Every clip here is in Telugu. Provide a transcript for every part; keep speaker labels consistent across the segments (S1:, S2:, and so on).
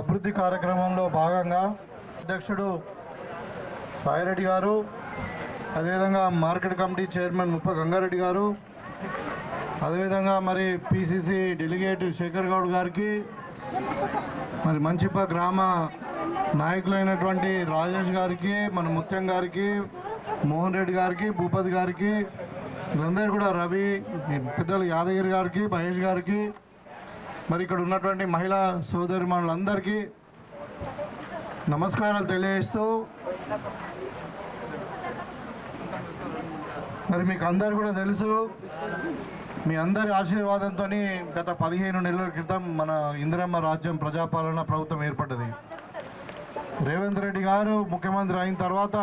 S1: అభివృద్ధి కార్యక్రమంలో భాగంగా అధ్యక్షుడు సాయిరెడ్డి గారు, అదేవిధంగా మార్కెట్ కమిటీ చైర్మన్ ముప్ప గంగారెడ్డి గారు, అదేవిధంగా మరి పిసిసి డెలిగేట్ శేఖర్ గౌడ్ గారికి, మరి మంచిప గ్రామ నాయకులైనటువంటి రాజేష్ గారికి, మన ముత్యం గారికి, మోహన్ రెడ్డి గారికి, భూపతి గారికి, వీళ్ళందరూ కూడా రవి పెద్దలు యాదగిరి గారికి, మహేష్ గారికి, మరి ఇక్కడ ఉన్నటువంటి మహిళా సోదరిమణులందరికీ నమస్కారాలు తెలియజేస్తూ, మరి మీకు అందరు కూడా తెలుసు, మీ అందరి ఆశీర్వాదంతో గత 15 నెలల క్రితం మన ఇందిరమ్మ రాజ్యం ప్రజాపాలన ప్రభుత్వం ఏర్పడ్డది. రేవంత్ రెడ్డి గారు ముఖ్యమంత్రి అయిన తర్వాత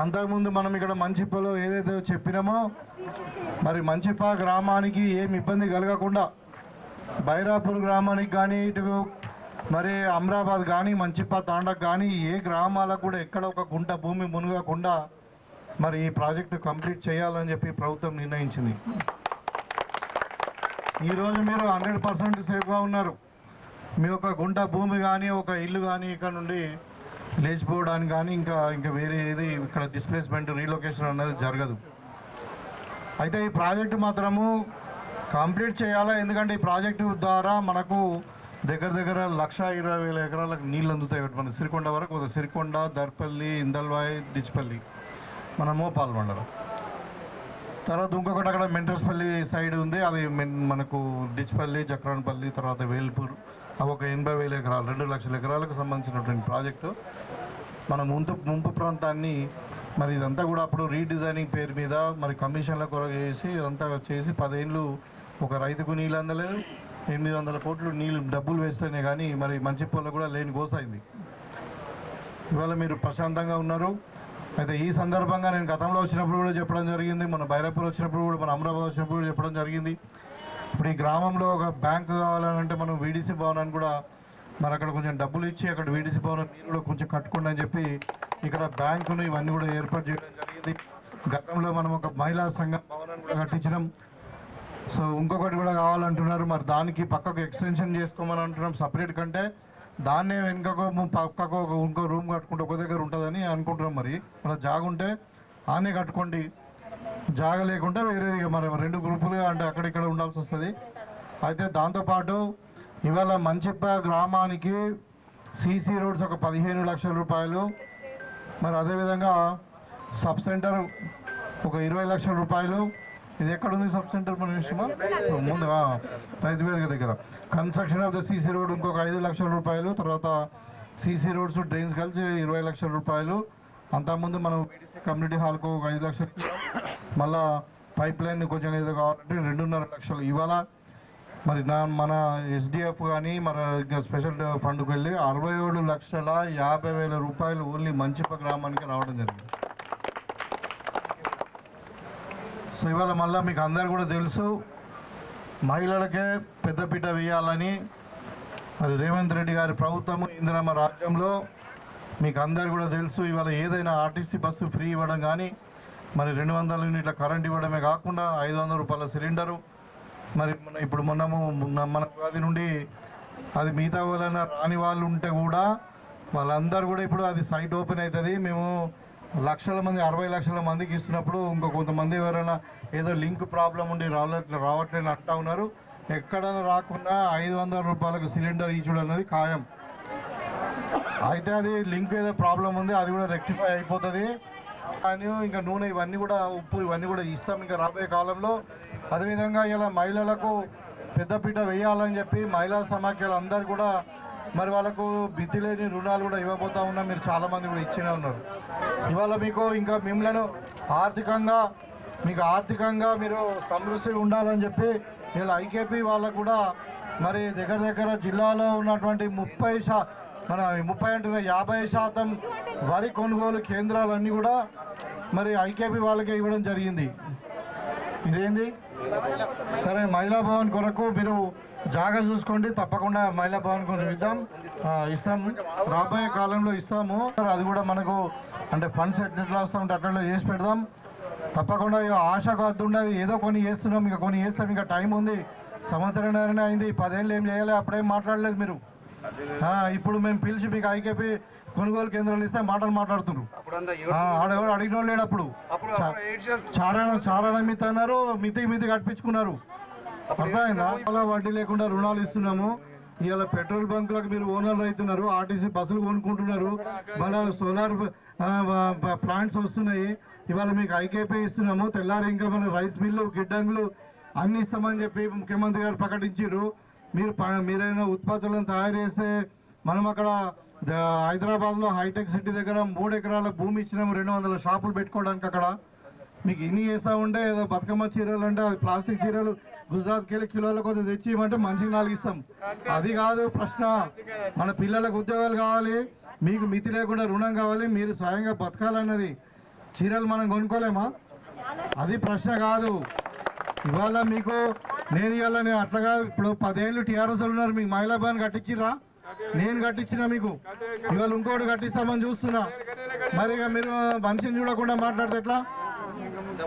S1: అంతకుముందు మనం ఇక్కడ మంచిప్పలో ఏదైతే చెప్పినామో, మరి మంచిప్ప గ్రామానికి ఏమి ఇబ్బంది కలగకుండా బైరాపూర్ గ్రామానికి కానీ, ఇటు మరి అమరాబాద్ కానీ, మంచిప్ప తాండకు కానీ ఏ గ్రామాలకు కూడా ఎక్కడ ఒక గుంట భూమి మునగకుండా మరి ఈ ప్రాజెక్టు కంప్లీట్ చేయాలని చెప్పి ప్రభుత్వం నిర్ణయించింది. ఈరోజు మీరు 100% సేఫ్గా ఉన్నారు. మీ ఒక గుంట భూమి కానీ, ఒక ఇల్లు కానీ ఇక్కడ నుండి లేచిపోవడానికి కానీ ఇంకా వేరే ఏది ఇక్కడ డిస్ప్లేస్మెంట్ రీలొకేషన్ అనేది జరగదు. అయితే ఈ ప్రాజెక్టు మాత్రము కంప్లీట్ చేయాలా, ఎందుకంటే ఈ ప్రాజెక్టు ద్వారా మనకు దగ్గర 1,20,000 ఎకరాలకు నీళ్ళు అందుతాయి. మన సిరికొండ వరకు, సిరికొండ, దర్పల్లి, ఇందల్వాయి, డిచ్పల్లి, మన మోపాల్ మండలం. తర్వాత ఇంకొకటి అక్కడ మెంటర్స్పల్లి సైడ్ ఉంది, అది మనకు డిచ్పల్లి, జక్రాన్పల్లి, తర్వాత వేల్పూర్, అవి ఒక 80,000 ఎకరాలు, 2 లక్షల ఎకరాలకు సంబంధించినటువంటి ప్రాజెక్టు. మన ముంపు ప్రాంతాన్ని మరి ఇదంతా కూడా అప్పుడు రీడిజైనింగ్ పేరు మీద మరి కమిషన్ల కొరకు చేసి ఇదంతా చేసి 10 ఏళ్ళు ఒక రైతుకు నీళ్ళు అందలేదు. 800 కోట్లు నీళ్ళు డబ్బులు వేస్తేనే కానీ మరి మంచిప్పల్లో కూడా లేని గోసైంది. ఇవాళ మీరు ప్రశాంతంగా ఉన్నారు. అయితే ఈ సందర్భంగా నేను గతంలో వచ్చినప్పుడు కూడా చెప్పడం జరిగింది, మన బైరాపూర్ వచ్చినప్పుడు కూడా, మన అమరాబాద్ వచ్చినప్పుడు కూడా చెప్పడం జరిగింది. ఇప్పుడు ఈ గ్రామంలో ఒక బ్యాంకు కావాలంటే మనం వీడీసీ భవనాన్ని కూడా మరి అక్కడ కొంచెం డబ్బులు ఇచ్చి అక్కడ వీడీసీ భవనం మీరు కూడా కొంచెం కట్టుకోండి అని చెప్పి ఇక్కడ బ్యాంకును ఇవన్నీ కూడా ఏర్పాటు చేయడం జరిగింది. గతంలో మనం ఒక మహిళా సంఘం భవనాన్ని కూడా కట్టించినాం. సో ఇంకొకటి కూడా కావాలంటున్నారు, మరి దానికి పక్కకు ఎక్స్టెన్షన్ చేసుకోమని అంటున్నాం సపరేట్ కంటే. దాన్నే పక్కకు ఇంకో రూమ్ కట్టుకుంటే ఒక దగ్గర ఉంటుందని అనుకుంటున్నాం. మరి అలా జాగ ఉంటే ఆనే కట్టుకోండి, జాగ లేకుంటే వేరేదిగా మరి 2 గ్రూపులుగా అంటే అక్కడిక్కడ ఉండాల్సి వస్తుంది. అయితే దాంతోపాటు ఇవాళ మంచిప్ప గ్రామానికి సీసీ రోడ్స్ ఒక 15 లక్షల రూపాయలు, మరి అదేవిధంగా సబ్ సెంటర్ ఒక 20 లక్షల రూపాయలు. ఇది ఎక్కడుంది సబ్ సెంటర్? మన విషయమా ముందు రైతు వేదిక దగ్గర. Construction of the CC road ఇంకొక 5 లక్షల రూపాయలు. తర్వాత సీసీ రోడ్స్, డ్రైన్స్ కలిసి 20 లక్షల రూపాయలు. అంతకుముందు మనం కమ్యూనిటీ హాల్కు ఒక 5 లక్షలు, మళ్ళా పైప్ లైన్ కొంచెం ఏదో కావాలంటే 2.5 లక్షలు. ఇవాళ మరి మన ఎస్డిఎఫ్ కానీ మన స్పెషల్ ఫండ్కి వెళ్ళి 67,50,000 రూపాయలు ఓన్లీ మంచిప్ప గ్రామానికి రావడం జరిగింది. సో ఇవాళ మళ్ళీ మీకు అందరు కూడా తెలుసు, మహిళలకే పెద్దపీట వేయాలని మరి రేవంత్ రెడ్డి గారి ప్రభుత్వము ఇందిరమ్మ రాజ్యంలో మీకు అందరు కూడా తెలుసు. ఇవాళ ఏదైనా ఆర్టీసీ బస్సు ఫ్రీ ఇవ్వడం కానీ, మరి 200 యూనిట్ల కరెంట్ ఇవ్వడమే కాకుండా 500 రూపాయల సిలిండరు. మరి ఇప్పుడు మన ఉగాది నుండి అది మిగతా వాళ్ళైనా రాని వాళ్ళు ఉంటే కూడా వాళ్ళందరూ కూడా ఇప్పుడు అది సైట్ ఓపెన్ అవుతుంది. మేము లక్షల మంది 60 లక్షల మందికి ఇస్తున్నప్పుడు ఇంకో కొంతమంది ఎవరైనా ఏదో లింక్ ప్రాబ్లం ఉండి రావట్లేని అంటా ఉన్నారు. ఎక్కడైనా రాకుండా 500 రూపాయలకు సిలిండర్ ఇచ్చుడు అన్నది ఖాయం. అయితే అది లింక్ ఏదో ప్రాబ్లం ఉంది, అది కూడా రెక్టిఫై అయిపోతుంది. కానీ ఇంకా నూనె ఇవన్నీ కూడా, ఉప్పు ఇవన్నీ కూడా ఇస్తాం ఇంకా రాబోయే కాలంలో. అదేవిధంగా ఇలా మహిళలకు పెద్దపీట వేయాలని చెప్పి మహిళా సమాఖ్యలు అందరు కూడా మరి వాళ్ళకు బిత్తి లేని రుణాలు కూడా ఇవ్వబోతా ఉన్నాం. మీరు చాలామంది కూడా ఇచ్చినే ఉన్నారు. ఇవాళ మీకు ఇంకా మిమ్మల్ని ఆర్థికంగా మీరు సమృద్ధి ఉండాలని చెప్పి ఇలా ఐకేపీ వాళ్ళకు కూడా మరి దగ్గర జిల్లాలో ఉన్నటువంటి 50% వరి కొనుగోలు కేంద్రాలన్నీ కూడా మరి ఐకేపీ వాళ్ళకే ఇవ్వడం జరిగింది. ఇదేంది సరే, మహిళా భవన్ కొరకు మీరు జాగా చూసుకోండి, తప్పకుండా మహిళా భవన్ కొరకు ఇస్తాము, రాబోయే కాలంలో ఇస్తాము. అది కూడా మనకు అంటే ఫండ్స్ ఎట్లా వస్తామంటే అట్లా చేసి పెడదాం. తప్పకుండా ఆశకు వద్దు ఉండదు, ఏదో కొన్ని చేస్తున్నాం, ఇంకా కొన్ని చేస్తాం, ఇంకా టైం ఉంది. సంవత్సరం అయింది, 10 ఏళ్ళు ఏం చేయాలి, అప్పుడేం మాట్లాడలేదు మీరు. ఇప్పుడు మేము పిలిచి మీకు ఐకేపీ కొనుగోలు కేంద్రాలు ఇస్తే మాటలు మాట్లాడుతున్నారు. ఆడెవడు అడిగిన వాళ్ళు లేడు. అప్పుడు చారణ మితి అన్నారు, మితి కట్టించుకున్నారు. అర్థమైందా? అలా వడ్డీ లేకుండా రుణాలు ఇస్తున్నాము. ఇవాళ పెట్రోల్ బంకులకు మీరు ఓనర్లు అవుతున్నారు, ఆర్టీసీ బస్సులు కొనుక్కుంటున్నారు, మళ్ళీ సోలార్ ప్లాంట్స్ వస్తున్నాయి. ఇవాళ మీకు ఐకేపీ ఇస్తున్నాము. తెల్లారి ఇంకా మన రైస్ మిల్లు గిడ్డంగులు అన్ని ఇస్తామని చెప్పి ముఖ్యమంత్రి గారు ప్రకటించారు. మీరైనా ఉత్పత్తులను తయారు చేస్తే మనం అక్కడ హైదరాబాద్లో హైటెక్ సిటీ దగ్గర 3 ఎకరాల భూమి ఇచ్చినాము, 200 షాపులు పెట్టుకోవడానికి. అక్కడ మీకు ఇన్ని చేస్తూ ఉంటే ఏదో బతుకమ్మ చీరలు అంటే అది ప్లాస్టిక్ చీరలు గుజరాత్కి వెళ్ళి కిలోల కొద్ది తెచ్చి ఇవ్వమంటే మనిషికి 4 ఇస్తాం. అది కాదు ప్రశ్న. మన పిల్లలకు ఉద్యోగాలు కావాలి, మీకు మితి లేకుండా రుణం కావాలి, మీరు స్వయంగా బతకాలన్నది. చీరలు మనం కొనుక్కోలేమా? అది ప్రశ్న కాదు. ఇవాళ మీకు నేను అట్లాగా ఇప్పుడు 10 ఏళ్ళు టీఆర్ఎస్ ఉన్నారు, మీకు మహిళా భవన్ కట్టించిర్రా? నేను కట్టించిన మీకు. ఇవాళ ఇంకోటి కట్టిస్తామని చూస్తున్నా. మరి ఇక మీరు మనిషిని చూడకుండా మాట్లాడితే ఎట్లా?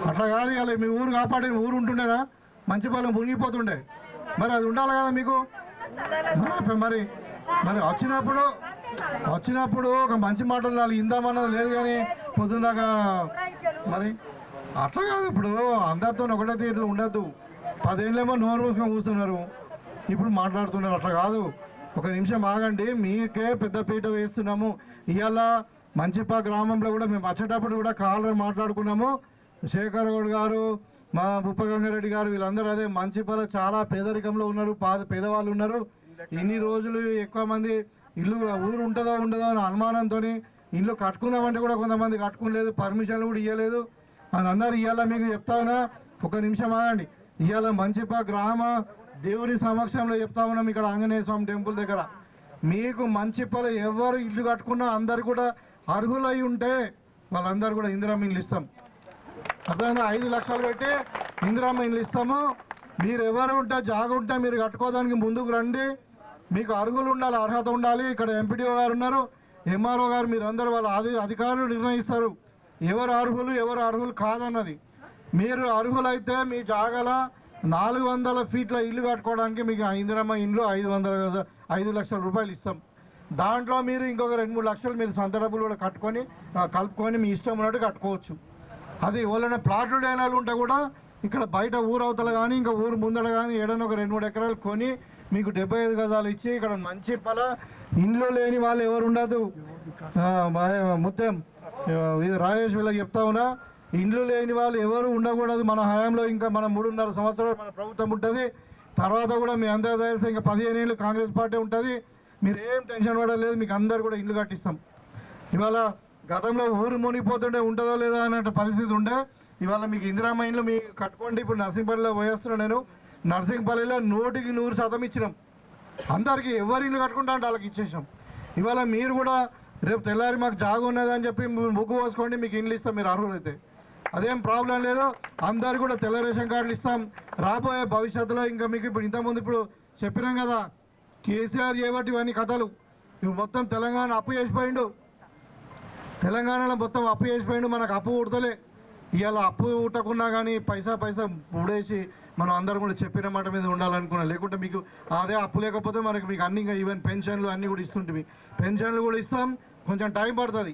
S1: అట్లా కాదు. ఇవాళ మీ ఊరు కాపాడే ఊరు ఉంటుండేనా? మంచి పాలన మునిగిపోతుండే. మరి అది ఉండాలి కదా మీకు. మరి మరి వచ్చినప్పుడు ఒక మంచి మాటలు వాళ్ళు ఇందామన్నది లేదు, కానీ పొద్దుందాకా మరి అట్లా కాదు. ఇప్పుడు అందరితో ఒకటే తీరు ఉండద్దు. 10 ఏళ్ళేమో నోరు మూసుకొని కూర్చున్నారు, ఇప్పుడు మాట్లాడుతున్నారు. అట్లా కాదు. ఒక నిమిషం ఆగండి. మీకే పెద్ద పీట వేస్తున్నాము. ఇవాళ మంచిపా గ్రామంలో కూడా మేము వచ్చేటప్పుడు కూడా కాలర్ మాట్లాడుకున్నాము. శేఖర్ గౌడ్ గారు, మా బుప్పగంగారెడ్డి గారు, వీళ్ళందరూ అదే మంచిపాల చాలా పేదరికంలో ఉన్నారు, పేదవాళ్ళు ఉన్నారు. ఇన్ని రోజులు ఎక్కువ మంది ఇల్లు ఊరు ఉంటుందో ఉండదో అని అనుమానంతో ఇల్లు కట్టుకుందామంటే కూడా కొంతమంది కట్టుకోలేదు, పర్మిషన్లు కూడా ఇవ్వలేదు అని అన్నారు. ఇవాళ మీకు చెప్తావునా, ఒక నిమిషం ఆగండి. ఇవాళ మంచిపా గ్రామ దేవుని సమక్షంలో చెప్తా ఉన్నాం. ఇక్కడ ఆంజనేయ స్వామి టెంపుల్ దగ్గర మీకు మంచిపల్లి ఎవరు ఇల్లు కట్టుకున్నా అందరు కూడా అర్హులై ఉంటే వాళ్ళందరూ కూడా ఇందిరమ్మ ఇల్లు ఇస్తాం. అర్థమైందా? 5 లక్షలు పెట్టి ఇందిరమ్మ ఇల్లు ఇస్తాము. మీరు ఎవరు ఉంటే జాగ ఉంటే మీరు కట్టుకోవడానికి ముందుకు రండి. మీకు అర్హులు ఉండాలి, అర్హత ఉండాలి. ఇక్కడ ఎంపీడీఓ గారు ఉన్నారు, ఎంఆర్ఓ గారు, మీరు అందరూ వాళ్ళ అధికారులు నిర్ణయిస్తారు ఎవరు అర్హులు కాదన్నది. మీరు అర్హులైతే మీ జాగల 400 ఫీట్ల ఇల్లు కట్టుకోవడానికి మీకు ఇందిరమ్మ ఇల్లు 5 లక్షల రూపాయలు ఇస్తాం. దాంట్లో మీరు ఇంకొక 2-3 లక్షలు మీరు సొంత డబ్బులు కూడా కలుపుకొని మీ ఇష్టం ఉన్నట్టు కట్టుకోవచ్చు. అది ఎవరైనా ప్లాట్లు లేని వాళ్ళు ఉంటే కూడా ఇక్కడ బయట ఊరవతల కానీ ఇంకా ఊరు ముందర కానీ ఏడైనా ఒక 2-3 ఎకరాలు కొని మీకు 75 గజాలు ఇచ్చి ఇక్కడ మంచి ఇండ్లు లేని వాళ్ళు ఎవరు ఉండదు. మొత్తం ఇది రాజేష్ వీళ్ళకి చెప్తా ఉన్నా, ఇండ్లు లేని వాళ్ళు ఎవరు ఉండకూడదు. మన హయాంలో ఇంకా మన 3.5 సంవత్సరాలు మన ప్రభుత్వం ఉంటుంది. తర్వాత కూడా మీ అందరూ తెలిసి ఇంకా 15 ఏళ్ళు కాంగ్రెస్ పార్టీ ఉంటుంది. మీరు ఏం టెన్షన్ పడలేదు, మీకు అందరు కూడా ఇల్లు కట్టిస్తాం. ఇవాళ గతంలో ఊరు మునిగిపోతుంటే ఉంటుందో లేదో అనే పరిస్థితి ఉండే. ఇవాళ మీకు ఇందిరమ్మ ఇండ్లు మీకు కట్టుకోండి. ఇప్పుడు నర్సింగ్పల్లిలో పోయేస్తున్నాను నేను. నర్సింగ్పల్లిలో 100% ఇచ్చినాం. అందరికీ ఎవరు ఇల్లు కట్టుకుంటా అంటే వాళ్ళకి ఇచ్చేసాం. ఇవాళ మీరు కూడా రేపు తెల్లారి మాకు జాగ ఉన్నదని చెప్పి ముగ్గు పోసుకోండి, మీకు ఇండ్లు ఇస్తాం మీరు అర్హులైతే. అదేం ప్రాబ్లం లేదు. అందరు కూడా తెల్ల రేషన్ కార్డులు ఇస్తాం. రాబోయే భవిష్యత్తులో ఇంకా మీకు ఇప్పుడు ఇంతకుముందు ఇప్పుడు చెప్పినాం కదా, కేసీఆర్ చేయబట్టి ఇవన్నీ కథలు. ఇప్పుడు మొత్తం తెలంగాణ అప్పు చేసిపోయిండు. తెలంగాణలో మొత్తం అప్పు చేసిపోయిండు. మనకు అప్పు ఉడతలే. ఇవాళ అప్పు ఉట్టకున్నా కానీ పైసా ఉడేసి మనం అందరం కూడా చెప్పిన మాట మీద ఉండాలనుకున్నాం. లేకుంటే మీకు అదే అప్పు లేకపోతే మీకు అన్ని ఈవెన్ పెన్షన్లు అన్నీ కూడా ఇస్తుంటివి. పెన్షన్లు కూడా ఇస్తాం, కొంచెం టైం పడుతుంది.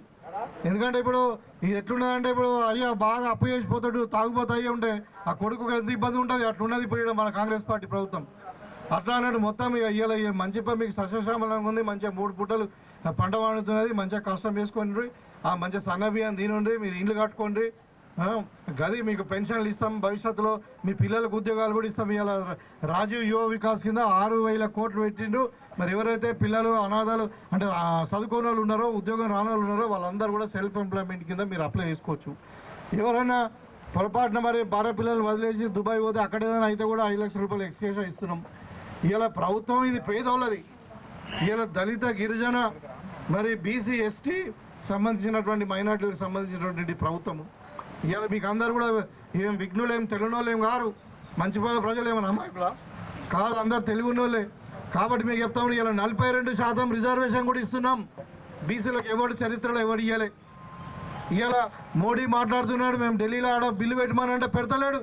S1: ఎందుకంటే ఇప్పుడు ఇది ఎట్లున్నదంటే ఇప్పుడు అయ్యా బాగా అప్పు చేసిపోతాడు, తాగుపోతా అయ్యే ఉంటే ఆ కొడుకు ఎంత ఇబ్బంది ఉంటుంది. అట్లున్నది ఇప్పుడు మన కాంగ్రెస్ పార్టీ ప్రభుత్వం. అట్లా అన్నట్టు మొత్తం ఇవాళ మంచిగా మీకు సస్యశ్యామలంగా ఉంది. మంచిగా 3 పూటలు పంట పండుతున్నది. మంచిగా కష్టం చేసుకోండి. ఆ మంచిగా సన్న బియ్యం తినండి, మీరు ఇండ్లు కట్టుకోండి. గది మీకు పెన్షన్లు ఇస్తాం. భవిష్యత్తులో మీ పిల్లలకు ఉద్యోగాలు కూడా ఇస్తాం. ఇవాళ రాజీవ్ యువ వికాస్ కింద 6,000 కోట్లు పెట్టిండు. మరి ఎవరైతే పిల్లలు అనాథాలు అంటే చదువుకోని వాళ్ళు ఉన్నారో, ఉద్యోగం రాని వాళ్ళు ఉన్నారో వాళ్ళందరూ కూడా సెల్ఫ్ ఎంప్లాయ్మెంట్ కింద మీరు అప్లై చేసుకోవచ్చు. ఎవరైనా పొరపాటున మరి భార్య పిల్లలు వదిలేసి దుబాయ్ పోతే అక్కడ ఏదైనా అయితే కూడా 5 లక్షల రూపాయలు ఎక్స్కేషన్ ఇస్తున్నాం. ఇవాళ ప్రభుత్వం ఇది పేదోళ్ళది. ఇవాళ దళిత, గిరిజన, మరి బీసీ, ఎస్టీ సంబంధించినటువంటి మైనార్టీలకు సంబంధించినటువంటి ప్రభుత్వము. ఇవాళ మీకు అందరు కూడా ఏం విఘ్నులు, ఏం తెలియనోళ్ళు ఏం కారు. మంచి ప్రజలు ఏమైనా అమ్మాయికులా కాదు, అందరు తెలివినోళ్ళే. కాబట్టి మీకు చెప్తాము, ఇలా 42% రిజర్వేషన్ కూడా ఇస్తున్నాం. బీసీలకు ఎవరు చరిత్రలో ఎవరు ఇవ్వలే. ఇవాళ మోడీ మాట్లాడుతున్నాడు, మేము ఢిల్లీలో ఆడ బిల్లు పెట్టమనంటే పెడతలేడు.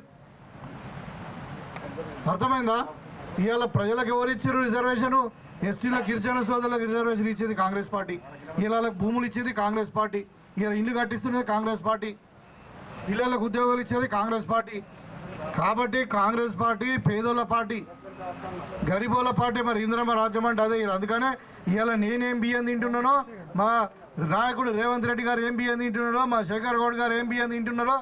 S1: అర్థమైందా? ఇవాళ ప్రజలకు ఎవరు ఇచ్చారు రిజర్వేషను? ఎస్టీలకు గిరిజన సోదరులకు రిజర్వేషన్ ఇచ్చేది కాంగ్రెస్ పార్టీ, ఇళ్ళకి భూములు ఇచ్చేది కాంగ్రెస్ పార్టీ, ఇలా ఇల్లు కట్టిస్తున్నది కాంగ్రెస్ పార్టీ, పిల్లలకు ఉద్యోగాలు ఇచ్చేది కాంగ్రెస్ పార్టీ. కాబట్టి కాంగ్రెస్ పార్టీ పేదోళ్ళ పార్టీ, గరీబోళ్ళ పార్టీ. మరి ఇందిరమ్మ రాజ్యం అంటే అదే. అందుకనే ఇవాళ నేనేం బియ్యం తింటున్నానో, మా నాయకుడు రేవంత్ రెడ్డి గారు ఏం బియ్యం తింటున్నారో, మా శేఖర్ గౌడ్ గారు ఏం బియ్యం తింటున్నారో,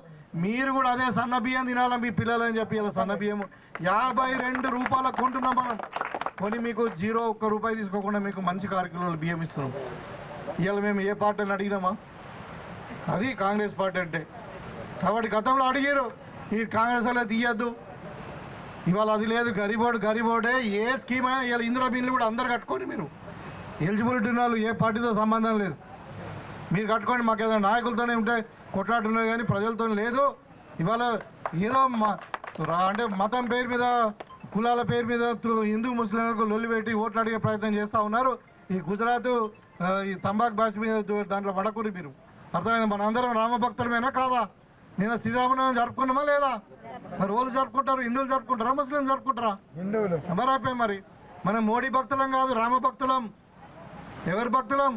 S1: మీరు కూడా అదే సన్న బియ్యం తినాలా మీ పిల్లలని చెప్పి ఇలా సన్న బియ్యం 52 రూపాయలకు కొంటున్నాం మనం. కొని మీకు 1 రూపాయి తీసుకోకుండా మీకు మంచి కార్యక్రమాలు బియ్యం ఇస్తున్నాం. ఇవాళ మేము ఏ పార్టీని అడిగినామా? అది కాంగ్రెస్ పార్టీ అంటే. కాబట్టి గతంలో అడిగారు ఈ కాంగ్రెస్ అలా తీయద్దు, ఇవాళ అది లేదు. గరీబోడే ఏ స్కీమ్ అయినా ఇవాళ ఇందిరా బిల్లు కూడా అందరు కట్టుకోండి. మీరు ఎలిజిబిలిటీ వాళ్ళు ఏ పార్టీతో సంబంధం లేదు, మీరు కట్టుకోండి. మాకు ఏదైనా నాయకులతోనే ఉంటే కొట్లాడుతున్నది కానీ ప్రజలతో లేదు. ఇవాళ ఏదో అంటే మతం పేరు మీద, కులాల పేరు మీద హిందూ ముస్లింలకు లొల్లి పెట్టి ఓట్లు అడిగే ప్రయత్నం చేస్తూ ఉన్నారు. ఈ గుజరాత్ ఈ తంబాకు భాష మీద దాంట్లో పడకూరి మీరు. అర్థమైంది? మన అందరం రామభక్తులమేనా కాదా? నేను శ్రీరామనవమి జరుపుకున్నామా లేదా? మరి వాళ్ళు జరుపుకుంటారు, హిందువులు జరుపుకుంటారా, ముస్లిం జరుపుకుంటారా? హిందువులు. మరి అయిపోయి మరి మనం మోడీ భక్తులం కాదు, రామ భక్తులం. ఎవరి భక్తులం?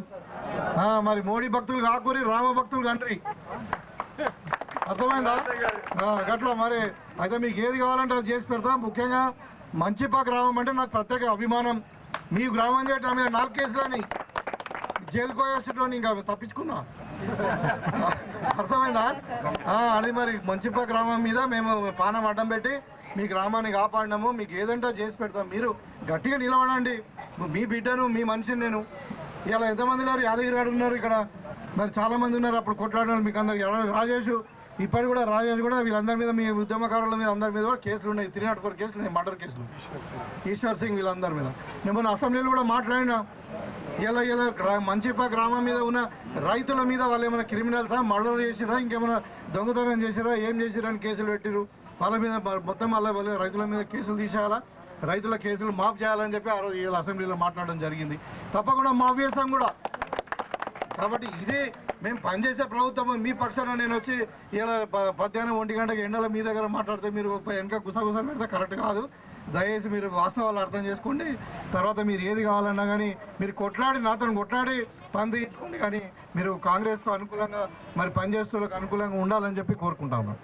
S1: మరి మోడీ భక్తులు కాకూరి, రామ భక్తులు కంట్రీ. అర్థమైందా? గట్లా మరి అయితే మీకు ఏది కావాలంటే అది చేసి పెడతాం. ముఖ్యంగా మంచిపా గ్రామం అంటే నాకు ప్రత్యేక అభిమానం. మీ గ్రామం చేయటం మీద 4 కేసులని జైలుకు పోయేసేటోని ఇంకా తప్పించుకున్నా. అర్థమైందా? అది మరి మంచిపా గ్రామం మీద మేము పానం అడ్డం పెట్టి మీ గ్రామాన్ని కాపాడినాము. మీకు ఏదంటే చేసి పెడతాం. మీరు గట్టిగా నిలబడండి. మీ బిడ్డను, మీ మనిషిని నేను. ఇలా ఎంతమంది ఉన్నారు? యాదగిరి గారు ఉన్నారు ఇక్కడ, మరి చాలామంది ఉన్నారు. అప్పుడు కొట్లాడినారు మీకు అందరికి. రాజేష్ ఇప్పటి కూడా రాజేష్ కూడా వీళ్ళందరి మీద, మీ ఉద్యమకారుల మీద అందరి మీద కూడా కేసులు ఉన్నాయి. 304 కేసులు ఉన్నాయి, మర్డర్ కేసులు. ఈశ్వర్ సింగ్ వీళ్ళందరి మీద నేను మొన్న అసెంబ్లీలో కూడా మాట్లాడినా. ఇలా మంచిపా గ్రామం మీద ఉన్న రైతుల మీద వాళ్ళు ఏమైనా క్రిమినల్సా, మర్డర్ చేసిరా, ఇంకేమైనా దొంగతనం చేసిరా, ఏం చేసిరా అని కేసులు పెట్టిరు. వాళ్ళ మీద మొత్తం వాళ్ళ రైతుల మీద కేసులు తీసేయాలా, రైతుల కేసులు మాఫ్ చేయాలని చెప్పి ఆ రోజు వీళ్ళ అసెంబ్లీలో మాట్లాడడం జరిగింది. తప్పకుండా మాఫ్ చేస్తాం కూడా. కాబట్టి ఇదే మేము పనిచేసే ప్రభుత్వం. మీ పక్షాన నేను వచ్చి ఇలా మధ్యాహ్నం 1 గంటకి ఎండల మీ దగ్గర మాట్లాడితే మీరు వెనక గుసగుసలు పెడితే కరెక్ట్ కాదు. దయచేసి మీరు వాస్తవాలు అర్థం చేసుకోండి. తర్వాత మీరు ఏది కావాలన్నా కానీ మీరు కొట్లాడి, నాతో కొట్లాడి పని తీయించుకోండి. కానీ మీరు కాంగ్రెస్కు అనుకూలంగా, మరి పనిచేస్తులకు అనుకూలంగా ఉండాలని చెప్పి కోరుకుంటాము.